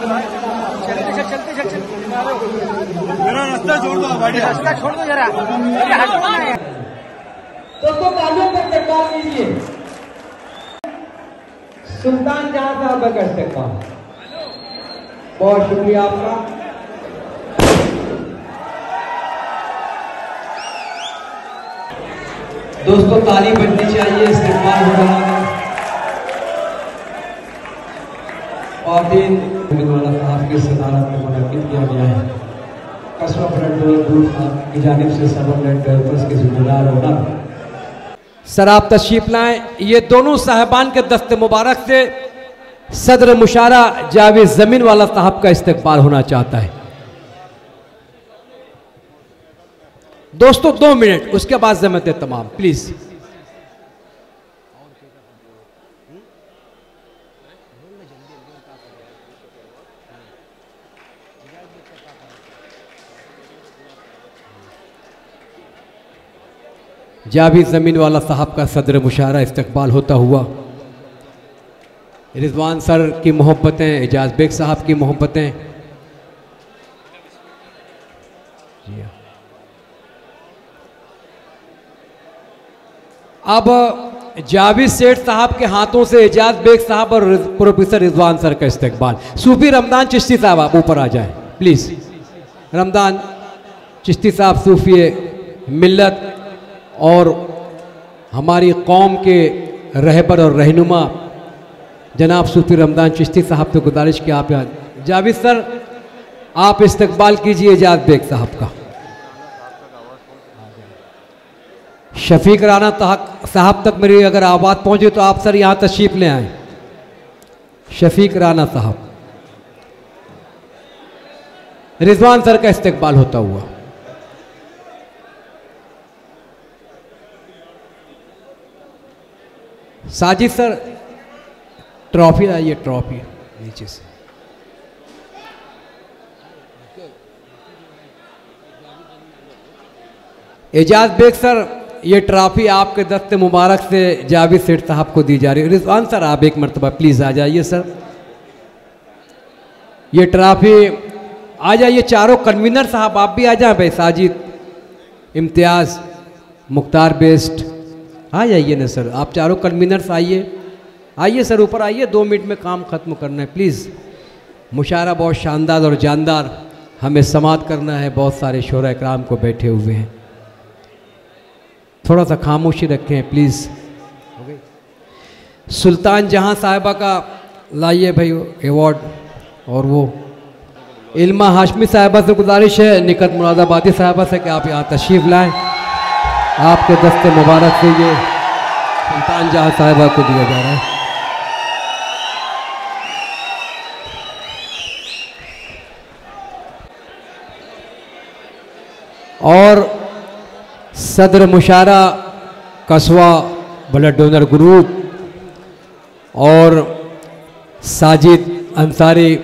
मेरा रास्ता छोड़ दो, रास्ता छोड़ दो जरा। दोस्तों तालियों का इस्तेमाल कीजिए। सुल्तान जहां साहब का इस्तेमाल, बहुत शुक्रिया आपका। दोस्तों ताली बजनी चाहिए, इस्तेमाल हो रहा है। साहब की सदारत में मुनक्किद किया गया है। कस्बा ब्लड ग्रुप साहब की जानिब से सबल डेवलपर्स के जिम्मेदार ओनर सर आप तशरीफ लाएं। ये दोनों साहबान के दस्ते मुबारक से सदर मुशारा जावेद जमीन वाला साहब का इस्तकबाल होना चाहता है। दोस्तों 2 मिनट, उसके बाद जमत तमाम प्लीज। जावेद जमीन वाला साहब का सदर मुशारा इस्तकबाल होता हुआ रिजवान सर की मोहब्बतें, एजाज बेग साहब की मोहब्बतें, अब जावेद सेठ साहब के हाथों से एजाज बेग साहब और प्रोफेसर रिजवान सर का इस्तकबाल। सूफी रमदान चिश्ती साहब आप ऊपर आ जाएं प्लीज। रमदान चिश्ती साहब सूफी मिल्लत और हमारी कौम के रहबर और रहनुमा जनाब सूफी रमदान चिश्ती साहब से गुजारिश की आप यहाँ जावेद सर आप इस्तकबाल कीजिए एजाज बेग साहब का। शफीक राना साहब तक मेरी अगर आवाज़ पहुंचे तो आप सर यहाँ तशरीफ ले आए। शफीक राना साहब, रिजवान सर का इस्तकबाल होता हुआ। साजिद सर ट्रॉफी लाइए, ट्रॉफी नीचे से। एजाज बेग सर ये ट्रॉफी आपके दस्ते मुबारक से जावेद सेठ साहब को दी जा रही है। रिजवान सर आप एक मरतबा प्लीज आ जाइए सर, ये ट्रॉफी आ जाइए। चारों कन्वीनर साहब आप भी आ जाए भाई, साजिद, इम्तियाज, मुख्तार बेस्ट आ जाइए ना सर। आप चारों कन्वीनर्स आइए, आइए सर ऊपर आइए, 2 मिनट में काम ख़त्म करना है प्लीज़। मुशारा बहुत शानदार और जानदार हमें समात करना है, बहुत सारे शोरा इकराम को बैठे हुए हैं, थोड़ा सा खामोशी रखें प्लीज़। सुल्तान जहां साहिबा का लाइए भाई अवार्ड, और वो इल्मा हाशमी साहिबा से गुजारिश है, निकत मुरादाबादी साहिबा से कि आप यहाँ तशरीफ़ लाएं। आपके दस्ते मुबारक से ये सुल्तान जहां साहिबा को दिया जा रहा है। और सदर मुशारा कस्बा ब्लड डोनर ग्रुप और साजिद अंसारी,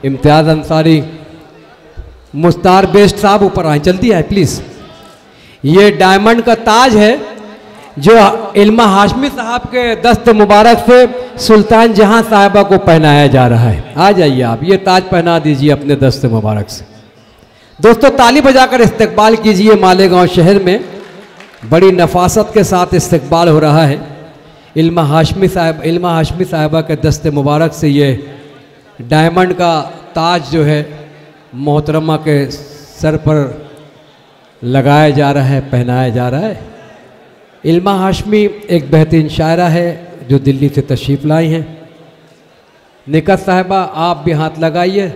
इम्तियाज़ अंसारी, मुख्तार बेस्ट साहब ऊपर आए, जल्दी आए प्लीज़। ये डायमंड का ताज है जो इल्मा हाशमी साहब के दस्त मुबारक से सुल्तान जहां साहिबा को पहनाया जा रहा है। आ जाइए आप, ये ताज पहना दीजिए अपने दस्त मुबारक से। दोस्तों ताली बजाकर इस्तकबाल कीजिए। मालेगांव शहर में बड़ी नफासत के साथ इस्तकबाल हो रहा है। इल्मा हाशमी साहिबा के दस्त मुबारक से ये डायमंड का ताज जो है मोहतरमा के सर पर लगाया जा रहा है, पहनाया जा रहा है। इल्मा हाशमी एक बेहतरीन शायरा है जो दिल्ली से तशरीफ़ लाई हैं। निकत साहिबा आप भी हाथ लगाइए।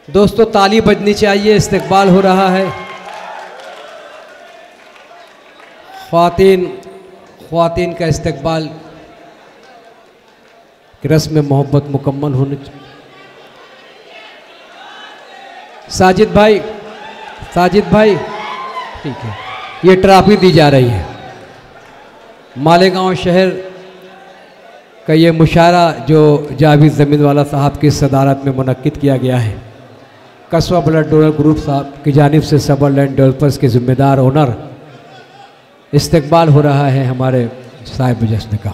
दोस्तों ताली बजनी चाहिए, इस्तकबाल हो रहा है। ख्वातीन का इस्तकबाल की रस्म मोहब्बत मुकम्मल होने चाहिए। साजिद भाई ठीक है, ये ट्रॉफी दी जा रही है। मालेगांव शहर का ये मुशारा जो जावेद ज़मीन वाला साहब की सदारत में मुनक्किद किया गया है, कस्बा ब्लड डोनर ग्रुप साहब की जानिब से सबल लैंड डेवलपर्स के ज़िम्मेदार ओनर, इस्तकबाल हो रहा है हमारे साहिब जश्न का।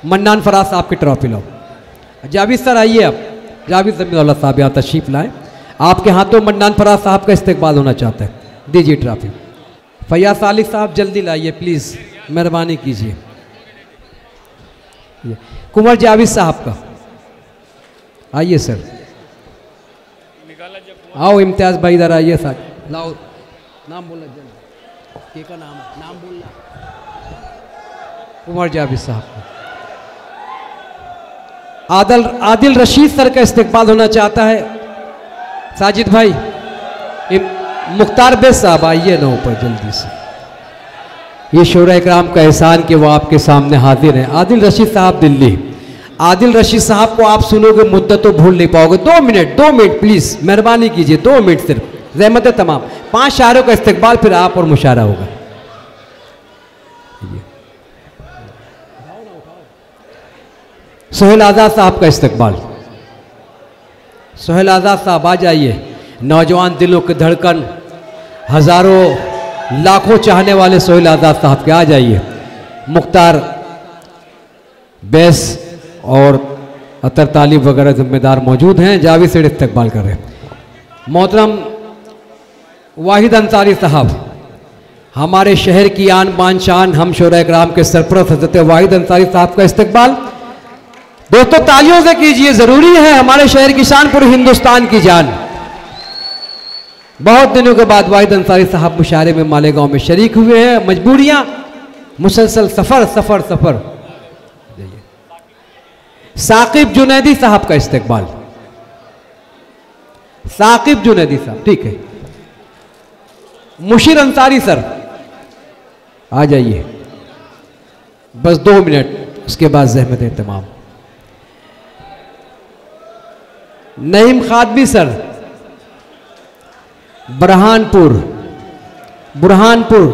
मन्नान फराज साहब की ट्रॉफी लो। जावेद सर आइए, आप जावेद जमीउल्लाह साहब यहाँ तशरीफ लाएं। आपके हाथों मन्नान फराज साहब का इस्तकबाल होना चाहता है, दीजिए ट्रॉफी। फैयाज सालिक साहब जल्दी लाइए प्लीज़, मेहरबानी कीजिए। कुंवर जावेद साहब का आइए सर, आओ इम्तियाज भाई इधर आइए सर, लाओ नाम बोलना जल्दी, का नाम है, नाम बोलना। कुंवर जावेद साहब का। आदिल रशीद सर का इस्तकबाल होना चाहता है साजिद भाई। मुख्तार बेग साहब आइए ना ऊपर जल्दी से। ये शोरा इकराम का एहसान कि वो आपके सामने हाजिर हैं। आदिल रशीद साहब दिल्ली। आदिल रशीद साहब को आप सुनोगे मुद्दत तो भूल नहीं पाओगे। 2 मिनट प्लीज़, मेहरबानी कीजिए, 2 मिनट सिर्फ, रहमत तमाम। 5 शायरों का इस्तकबाल, फिर आप और मुशारा होगा। सोहेल आज़ाद साहब का इस्तकबाल। सोहेल आज़ाद साहब आ जाइए। नौजवान दिलों की धड़कन, हज़ारों लाखों चाहने वाले सोहेल आज़ाद साहब के आ जाइए। मुख्तार बैस और अतर तालिब वगैरह जिम्मेदार मौजूद हैं। जावेद से इस्तकबाल कर रहे हैं। मोहतरम वाहिद अंसारी साहब, हमारे शहर की आन बान शान, हम शोरा इकराम के सरपरस्त हज़रत वाहिद अंसारी साहब का इस्तकबाल दोस्तों तालियों से कीजिए, जरूरी है। हमारे शहर की शान, पूरे हिंदुस्तान की जान। बहुत दिनों के बाद वाहिद अंसारी साहब मुशारे में मालेगांव में शरीक हुए हैं। मजबूरियां, मुसलसल सफर। साकिब जुनैदी साहब का इस्तकबाल। साकिब जुनैदी साहब, ठीक है। मुशीर अंसारी सर आ जाइए, बस 2 मिनट, उसके बाद ज़हमत तमाम। Naeem Khadmi sir Burhanpur,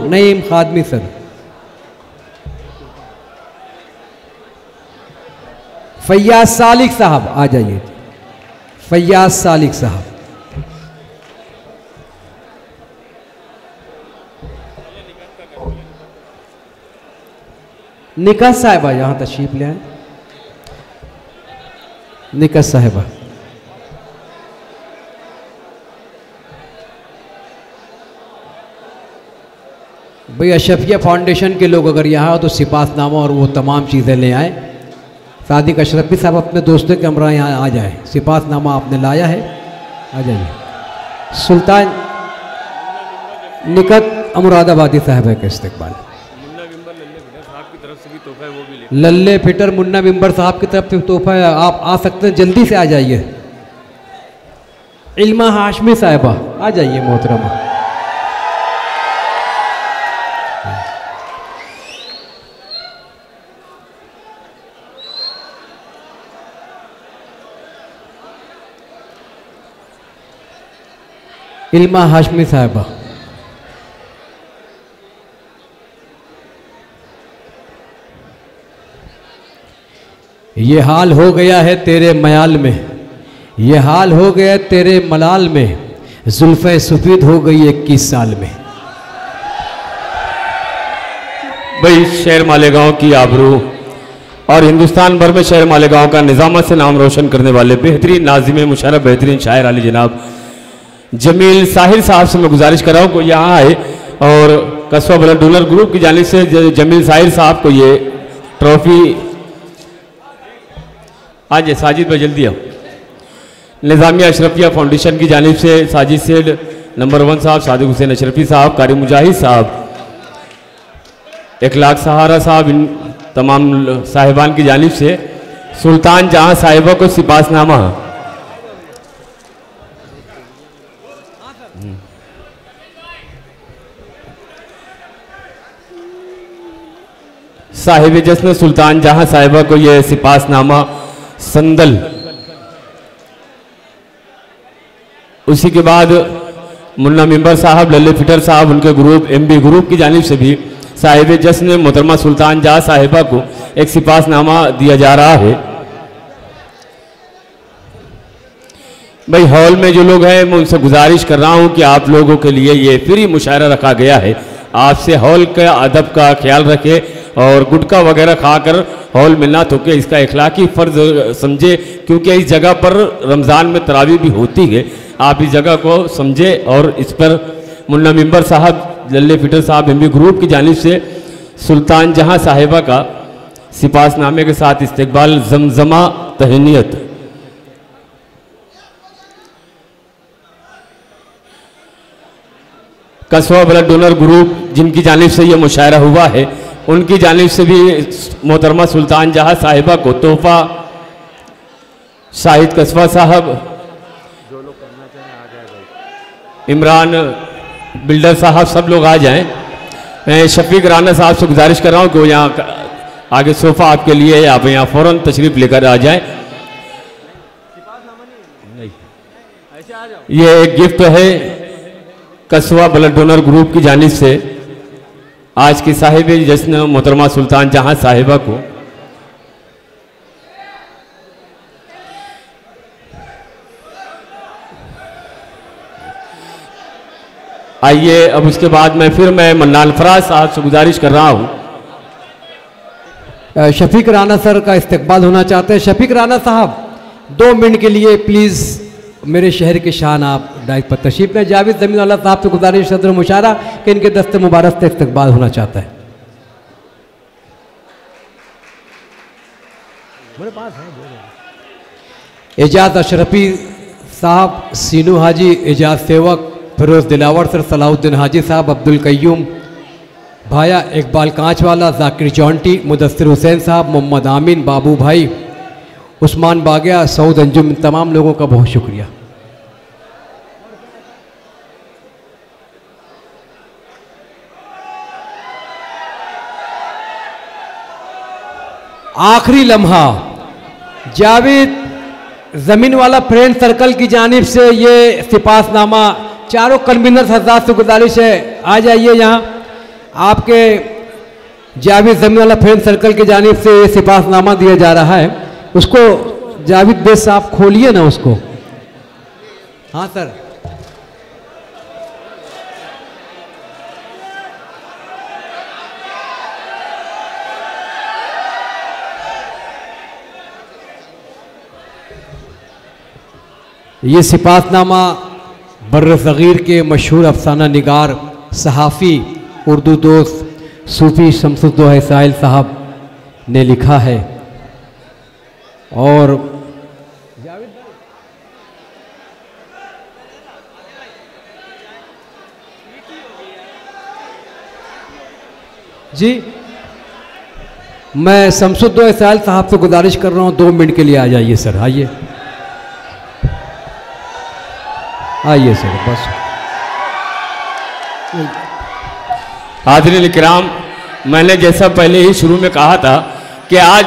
Naeem Khadmi sir. फैयाज सालिक साहब आ जाइए। फैयाज सालिक साहब। निकाह साहिबा यहां तशरीफ ले आए। निकाह साहिबा, भाई अशरफिया फाउंडेशन के लोग अगर यहाँ हो तो सिपासनामा और वो तमाम चीज़ें ले आए। सादिक अशरफी साहब अपने दोस्तों के हमरा यहाँ आ जाए। सिपासनामा आपने लाया है, आ जाइए। सुल्तान निकत अमुरादाबादी साहब का इस्तकबाल। लल्ले फिटर मुन्ना मिंबर साहब की तरफ से तोहफा है, आप आ सकते हैं, जल्दी से आ जाइए। इल्मा हाशमी साहिबा आ जाइए मोहतरमा। इल्मा हाशमी साहिबा। ये हाल हो गया है तेरे मयाल में, ये हाल हो गया तेरे मलाल में, जुल्फ़े सफेद हो गई 21 साल में। भाई शहर मालेगांव की आबरू और हिंदुस्तान भर में शहर मालेगांव का निज़ामत से नाम रोशन करने वाले बेहतरीन नाज़िम मुशर्रफ, बेहतरीन शायर आली जनाब जमील साहिर साहब से मैं गुजारिश कर रहा हूँ को यहाँ आए और कस्बा ब्लड डोनर ग्रुप की जानिब से जमील साहिर साहब को ये ट्रॉफी आज साजिद भाई जल्दी आओ। निज़ामिया अशरफिया फाउंडेशन की जानिब से साजिद सेठ नंबर 1 साहब, सादिक हुसैन अशरफी साहब, कारी मुजाहिद साहब, इखलाक सहारा साहब, इन तमाम साहिबान की जानिब से सुल्तान जहां साहिबा को सिपासनामा साहिब जश्न सुल्तान जहां साहिबा को यह सिपासनामा संदल। उसी के बाद मुन्ना मिंबर साहब, लल्ले फिटर साहब, उनके ग्रुप MB ग्रुप की जानिब से भी साहिब जश्न मोहतरमा सुल्तान जहां साहिबा को एक सिपासनामा दिया जा रहा है। भाई हॉल में जो लोग हैं मैं उनसे गुजारिश कर रहा हूं कि आप लोगों के लिए ये फ्री मुशायरा रखा गया है, आपसे हॉल के अदब का ख्याल रखे और गुटखा वगैरह खाकर हॉल में ना थूके, इसका इखलाकी फ़र्ज समझे, क्योंकि इस जगह पर रमज़ान में तरावी भी होती है। आप इस जगह को समझे और इस पर मुन्ना मिंबर साहब, लल्ले फिटर साहब एमबी ग्रुप की जानिब से सुल्तान जहां साहिबा का सिपासनामे के साथ इस्तकबाल, जमजमा तहनीयत। कस्बा ब्लड डोनर ग्रुप जिनकी जानिब से ये मुशायरा हुआ है, उनकी जानिब से भी मोहतरमा सुल्तान जहां साहिबा को तोहफा, शाहिद कस्बा साहब, इमरान बिल्डर साहब, सब लोग आ जाएं। मैं शफीक राना साहब से गुजारिश कर रहा हूँ कि वो यहाँ आगे सोफ़ा आपके लिए है, आप यहाँ फ़ौरन तशरीफ़ लेकर आ जाएं। ये एक गिफ्ट है कस्बा ब्लड डोनर ग्रुप की जानिब से आज की साहिब जश्न मोहतरमा सुल्तान जहां साहिबा को। आइए अब उसके बाद मैं मन्नान फराज साहब से गुजारिश कर रहा हूं, शफीक राना सर का इस्तकबाल होना चाहते हैं। शफीक राना साहब 2 मिनट के लिए प्लीज़ मेरे शहर के शान आप डाइक पर तशरीफ लें। जावेद ज़मीन वाला साहब से गुजारिश सदर मुशारा कि इनके दस्ते मुबारक से इस्तकबाल होना चाहता है। मेरे पास है एजाज अशरफी साहब, सीनू हाजी, एजाज सेवक, फिरोज दिलावर सर, सलाहुद्दीन हाजी साहब, अब्दुल कय्यूम भाया, इकबाल कांचवाला, जाकिर जॉन्टी, मुदस्सिर हुसैन साहब, मोहम्मद आमीन, बाबू भाई, उस्मान बागिया, सऊद अंजुम, इन तमाम लोगों का बहुत शुक्रिया। आखिरी लम्हा जावेद ज़मीन वाला फ्रेंड सर्कल की जानिब से ये सिपासनामा, चारों कन्वीनर हज़रात से गुजारिश है आ जाइए यहाँ। आपके जावेद ज़मीन वाला फ्रेंड सर्कल की जानिब से ये सिपासनामा दिया जा रहा है, उसको जावेद बेग साहब खोलिए ना उसको। हाँ सर, ये सिपासनामा बर्र सग़ीर के मशहूर अफसाना निगार, सहाफ़ी, उर्दू दोस्त सूफ़ी शमसुद्दौला साहिल साहब ने लिखा है और जी मैं शमसुद्दौला साहिल साहब से गुजारिश कर रहा हूँ 2 मिनट के लिए आ जाइए सर। आइए आइए सर, बस। हाज़रीन इकराम, मैंने जैसा पहले ही शुरू में कहा था कि आज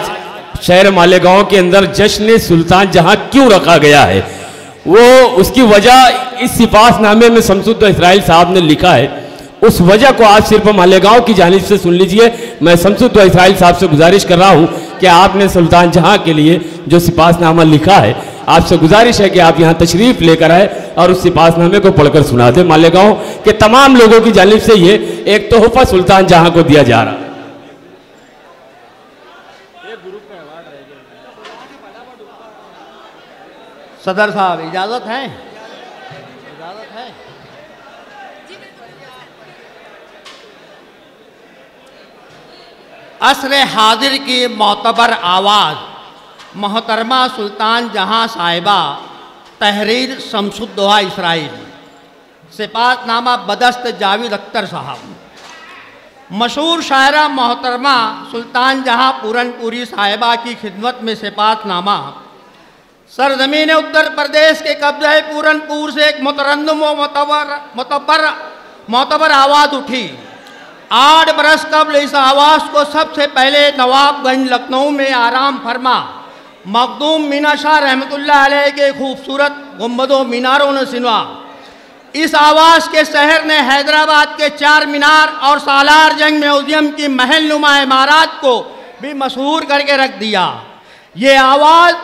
शहर मालेगांव के अंदर जश्न सुल्तान जहां क्यों रखा गया है, वो उसकी वजह इस सिपासनामे में शमसुद्दौला इसराइल साहब ने लिखा है। उस वजह को आप सिर्फ मालेगांव की जानिब से सुन लीजिए। मैं शमसुद्दौला इसराइल साहब से गुजारिश कर रहा हूं कि आपने सुल्तान जहां के लिए जो सिपासनामा लिखा है, आपसे गुजारिश है कि आप यहां तशरीफ लेकर आए और उस सिपासनामे को पढ़कर सुना दे। मालेगांव के तमाम लोगों की जानिब से ये एक तोहफा सुल्तान जहां को दिया जा रहा है। सदर साहब इजाजत है? इजाजत है? असर हाजिर की मोतबर आवाज़ मोहतरमा सुल्तान जहां साहिबा, तहरीर शमसुद्दौला इसराइल, सिपातनामा बदस्त जावेद अख्तर साहब। मशहूर शायरा मोहतरमा सुल्तान जहां पूरनपुरी साहिबा की खिदमत में सिपातनामा। सरजमीन उत्तर प्रदेश के कब्ज़े पूरनपुर से एक मुतरन्नुम व मोतबर आवाज़ उठी। 8 बरस कबल इस आवाज़ को सबसे पहले नवाबगंज लखनऊ में आराम फरमा मखदूम मीना शाह रहमतुल्लाह अलैह के खूबसूरत गुंबदों मीनारों ने सुना। इस आवाज़ के शहर ने हैदराबाद के 4 मीनार और सालार जंग म्यूजियम की महल नुमा इमारत को भी मशहूर करके रख दिया। ये आवाज़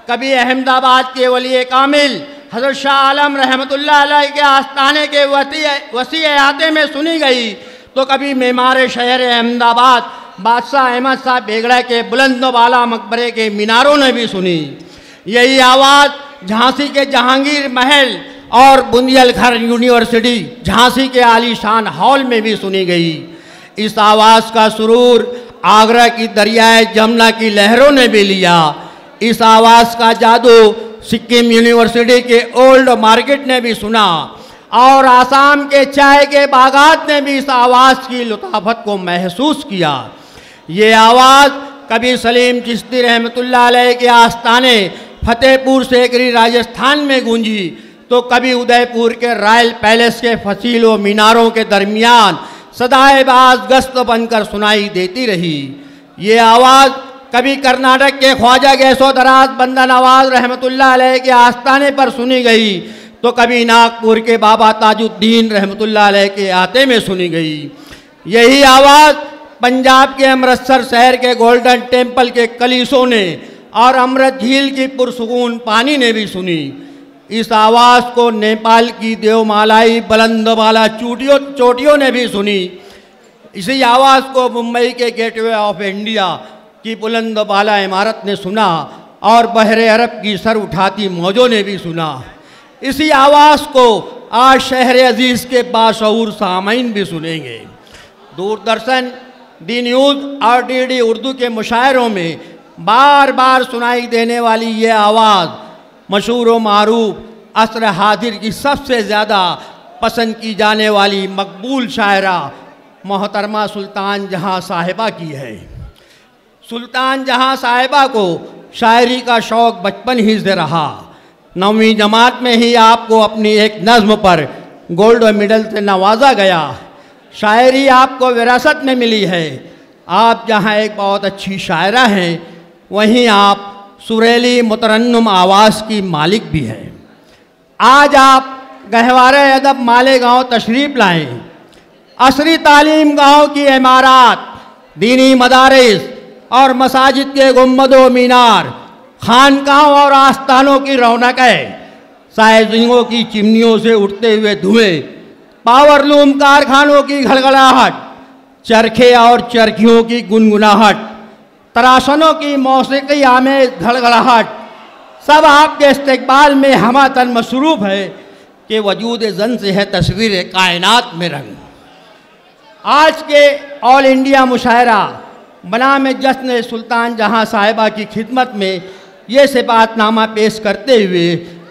कभी अहमदाबाद के वली कामिल हज़रत शाह आलम रहमतुल्लाह अलैह के आस्थाने के वसी अहाते में सुनी गई तो कभी मेमार शहर अहमदाबाद बादशाह अहमद शाह बेगड़ा के बुलंद वाला मकबरे के मीनारों ने भी सुनी। यही आवाज़ झांसी के जहांगीर महल और बुंदेलखंड यूनिवर्सिटी झांसी के आलीशान हॉल में भी सुनी गई। इस आवाज़ का सुरूर आगरा की दरियाए जमुना की लहरों ने भी लिया। इस आवाज़ का जादू सिक्किम यूनिवर्सिटी के ओल्ड मार्केट ने भी सुना और आसाम के चाय के बागात ने भी इस आवाज़ की लताफत को महसूस किया। ये आवाज़ कभी सलीम चिश्ती रहमतुल्लाह अलैह के आस्थाने फतेहपुर सीकरी राजस्थान में गूंजी तो कभी उदयपुर के रॉयल पैलेस के फसीलों मीनारों के दरमियान सदाएबाज गश्त बनकर सुनाई देती रही। ये आवाज़ कभी कर्नाटक के ख्वाजा गैसोदराज बंदा नवाज रहमतुल्लाह अलैह के आस्थाने पर सुनी गई तो कभी नागपुर के बाबा ताजुद्दीन रहमतुल्लाह अलैह के आते में सुनी गई। यही आवाज़ पंजाब के अमृतसर शहर के गोल्डन टेम्पल के कलीसों ने और अमृत झील की पुरसुकून पानी ने भी सुनी। इस आवाज़ को नेपाल की देवमालाई बुलंदवाला चोटियों ने भी सुनी। इसी आवाज़ को मुंबई के गेटवे ऑफ इंडिया की बुलंदवाला इमारत ने सुना और बहरे अरब की सर उठाती मौजों ने भी सुना। इसी आवाज़ को आज शहर अजीज़ के बाशऊर सामीन भी सुनेंगे। दूरदर्शन, डी न्यूज़ और डीडी उर्दू के मुशायरों में बार बार सुनाई देने वाली ये आवाज़ मशहूर व मारूफ असर हाजिर की सबसे ज़्यादा पसंद की जाने वाली मकबूल शायरा मोहतरमा सुल्तान जहां साहिबा की है। सुल्तान जहां साहिबा को शायरी का शौक़ बचपन ही से रहा। 9वीं जमात में ही आपको अपनी एक नज़्म पर गोल्ड मेडल से नवाजा गया। शायरी आपको विरासत में मिली है। आप जहां एक बहुत अच्छी शायरा हैं वहीं आप सुरीली मुतरन्नुम आवाज़ की मालिक भी हैं। आज आप गहवारे अदब मालेगांव तशरीफ़ लाएँ। असरी तालीम गाँव की इमारत, दीनी मदारिस और मसाजिद के गुम्बदो मीनार, खानकाहों और आस्थानों की रौनकें, साइजिंगों की चिमनियों से उठते हुए धुएं, पावरलूम कारखानों की घड़घड़ाहट, चरखे और चरखियों की गुनगुनाहट, तराशनों की मौसीकी आमेज धड़गड़ाहट, सब आपके इस्तकबाल में हमातन मसरूफ़ है कि वजूद जन से है तस्वीर कायनात में रंग। आज के ऑल इंडिया मुशायरा बनाम जश्न सुल्तान जहां साहिबा की खिदमत में ये सिफातनामा पेश करते हुए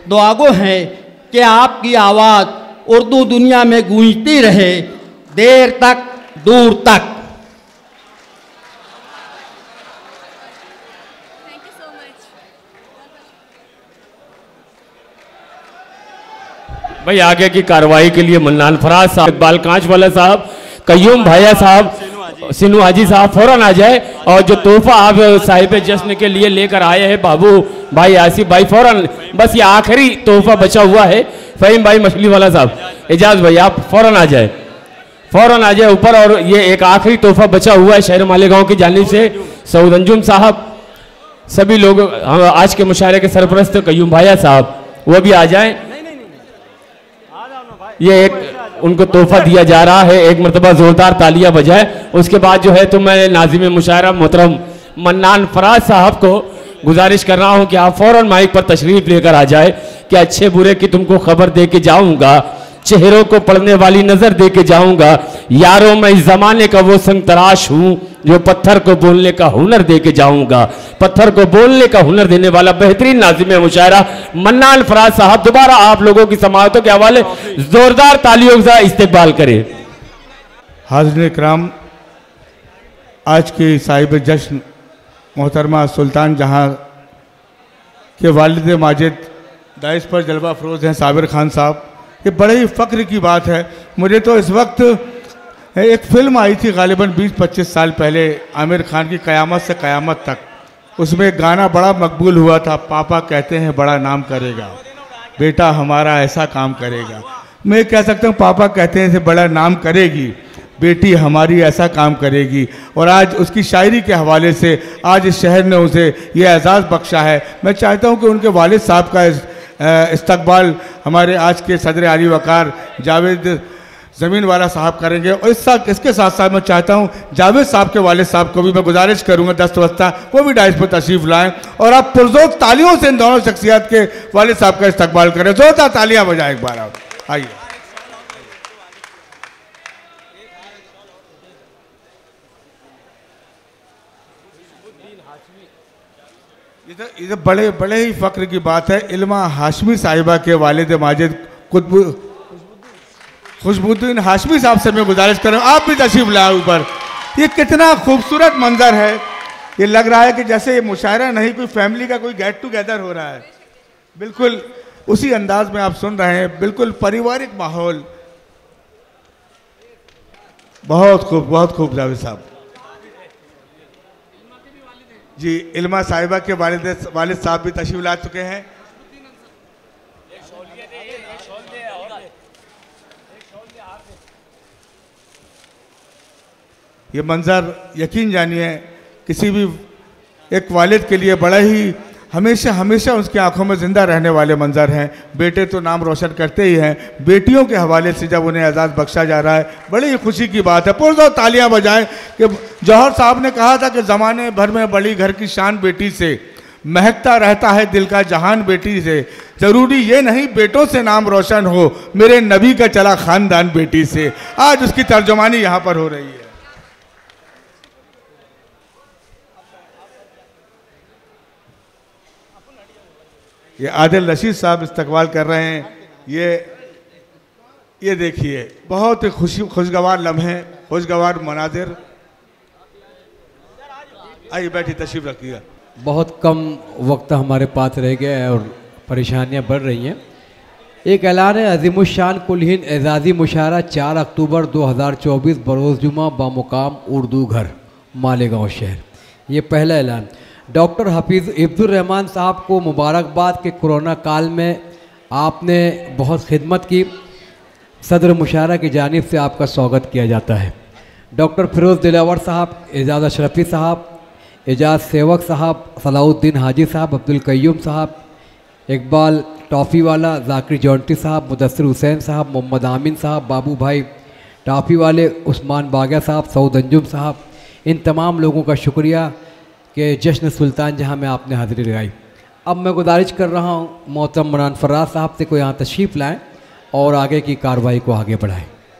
दुआगो हैं कि आपकी आवाज़ उर्दू दुनिया में गूंजती रहे देर तक, दूर तक। भाई आगे की कार्रवाई के लिए मन्नान फराज साहब, इकबाल कांच वाला साहब, कयूम भाया साहब, सिनू हाजी साहब फौरन आ जाए और जो तोहफा आप साहिब जश्न के लिए लेकर आए हैं बाबू भाई आसिफ भाई फौरन, बस ये आखिरी तोहफा बचा हुआ है। फहीम भाई मछली वाला साहब, एजाज भाई आप फौरन आ जाए, फौरन आ जाए ऊपर। और ये एक आखिरी तोहफा बचा हुआ है शहर मालेगांव की जानिब से। सऊद अंजुम साहब, सभी लोग, आज के मुशायरे के सरपरस्त कयूम भाया साहब वो भी आ जाए। ये एक उनको तोहफा दिया जा रहा है, एक मरतबा जोरदार तालियां बजाए। उसके बाद जो है तो मैं नाज़िम मुशायरा मोहतरम मन्नान फराज साहब को गुजारिश कर रहा हूं कि आप फौरन माइक पर तशरीफ लेकर आ जाए कि अच्छे बुरे की तुमको खबर दे के जाऊंगा, चेहरों को पढ़ने वाली नजर दे के जाऊंगा, यारों मैं इस जमाने का वो संग तराश हूं जो पत्थर को बोलने का हुनर दे के जाऊंगा। पत्थर को बोलने का हुनर देने वाला बेहतरीन नाज़िम मुशायरा मन्नान फराज साहब दोबारा आप लोगों की समाअतों के हवाले जोरदार तालियों से इस्तेकबाल करें। हाज़िरीन इकराम, आज के साहिब जश्न मोहतरमा सुल्तान जहां के वालिद माजिद दाइश पर जलवा फरोज हैं साबिर खान साहब, ये बड़े ही फ़ख्र की बात है। मुझे तो इस वक्त एक फ़िल्म आई थी गालिबन 20-25 साल पहले आमिर खान की क़यामत से क़यामत तक, उसमें एक गाना बड़ा मकबूल हुआ था, पापा कहते हैं बड़ा नाम करेगा, बेटा हमारा ऐसा काम करेगा। मैं कह सकता हूँ पापा कहते हैं बड़ा नाम करेगी, बेटी हमारी ऐसा काम करेगी। और आज उसकी शायरी के हवाले से आज इस शहर ने उसे ये एजाज़ बख्शा है। मैं चाहता हूँ कि उनके वालिद साहब का इस्तकबाल हमारे आज के सदर आली वकार जावेद ज़मीन वाला साहब करेंगे। और इसके साथ साथ मैं चाहता हूँ जावेद साहब के वालिद साहब को भी मैं गुजारिश करूँगा दस्त वस्ता वो भी डाइस पर तशरीफ लाएं और आप पुरजोर तालियों से इन दोनों शख्सियत के वालिद साहब का इस्तकबाल करें। जोरदार तालियां बजाएं एक बार। आप आइए। ये तो बड़े बड़े ही फ़ख्र की बात है। इल्मा हाशमी साहिबा के वालिद माजिद खुशबुद्दीन हाशमी साहब से मैं गुजारिश करूँ आप भी तशरीफ लाए ऊपर। ये कितना खूबसूरत मंजर है। ये लग रहा है कि जैसे ये मुशायरा नहीं कोई फैमिली का कोई गेट टुगेदर हो रहा है। बिल्कुल उसी अंदाज में आप सुन रहे हैं, बिल्कुल पारिवारिक माहौल। बहुत खूब, बहुत खूब जावेद साहब जी। इल्मा साहिबा के वालिद साहब भी तशरीफ ला चुके हैं। ये मंज़र यकीन जानिए किसी भी एक वालिद के लिए बड़ा ही हमेशा हमेशा उसकी आंखों में ज़िंदा रहने वाले मंज़र हैं। बेटे तो नाम रोशन करते ही हैं, बेटियों के हवाले से जब उन्हें एजाज़ बख्शा जा रहा है बड़ी ही खुशी की बात है। पुरजोर तालियां बजाएं कि जौहर साहब ने कहा था कि ज़माने भर में बड़ी घर की शान बेटी से, महकता रहता है दिल का जहान बेटी से। ज़रूरी ये नहीं बेटों से नाम रोशन हो, मेरे नबी का चला ख़ानदान बेटी से। आज उसकी तर्जुमानी यहाँ पर हो रही है। ये आदिल रशीद साहब इस्तकबाल कर रहे हैं। ये देखिए बहुत ही खुशगवार लम्हे, खुशगवार मनाजिर। आइए बैठिए, तशरीफ रखिएगा। बहुत कम वक्त हमारे पास रह गया है और परेशानियां बढ़ रही हैं। एक ऐलान है अज़ीमुश्शान कुल हिंद एजाज़ी मुशायरा 4 अक्टूबर 2024 बरोज़ जुमा बामुकाम उर्दू घर मालेगांव शहर। ये पहला ऐलान। डॉक्टर हफीज़ इब्दुर्रहमान साहब को मुबारकबाद के कोरोना काल में आपने बहुत खिदमत की। सदर मुशायरा की जानिब से आपका स्वागत किया जाता है। डॉक्टर फिरोज़ दिलावर साहब, एजाज़ अशरफी साहब, एजाज़ सेवक साहब, सलाउद्दीन हाजी साहब, अब्दुल कय्यूम साहब, इकबाल टॉफ़ी वाला, ज़ाकिर जौनटी साहब, मुदस्सिर हुसैन साहब, मोहम्मद आमिन साहब, बाबू भाई टॉफ़ी वाले, उस्मान बाग़िया साहब, सऊद अंजुम साहब, इन तमाम लोगों का शुक्रिया कि जश्न सुल्तान जहाँ में आपने हाज़िरी लगाई। अब मैं गुजारिश कर रहा हूँ मोहतरम मौलाना फराज साहब से को यहाँ तशरीफ़ लाएँ और आगे की कार्रवाई को आगे बढ़ाएँ।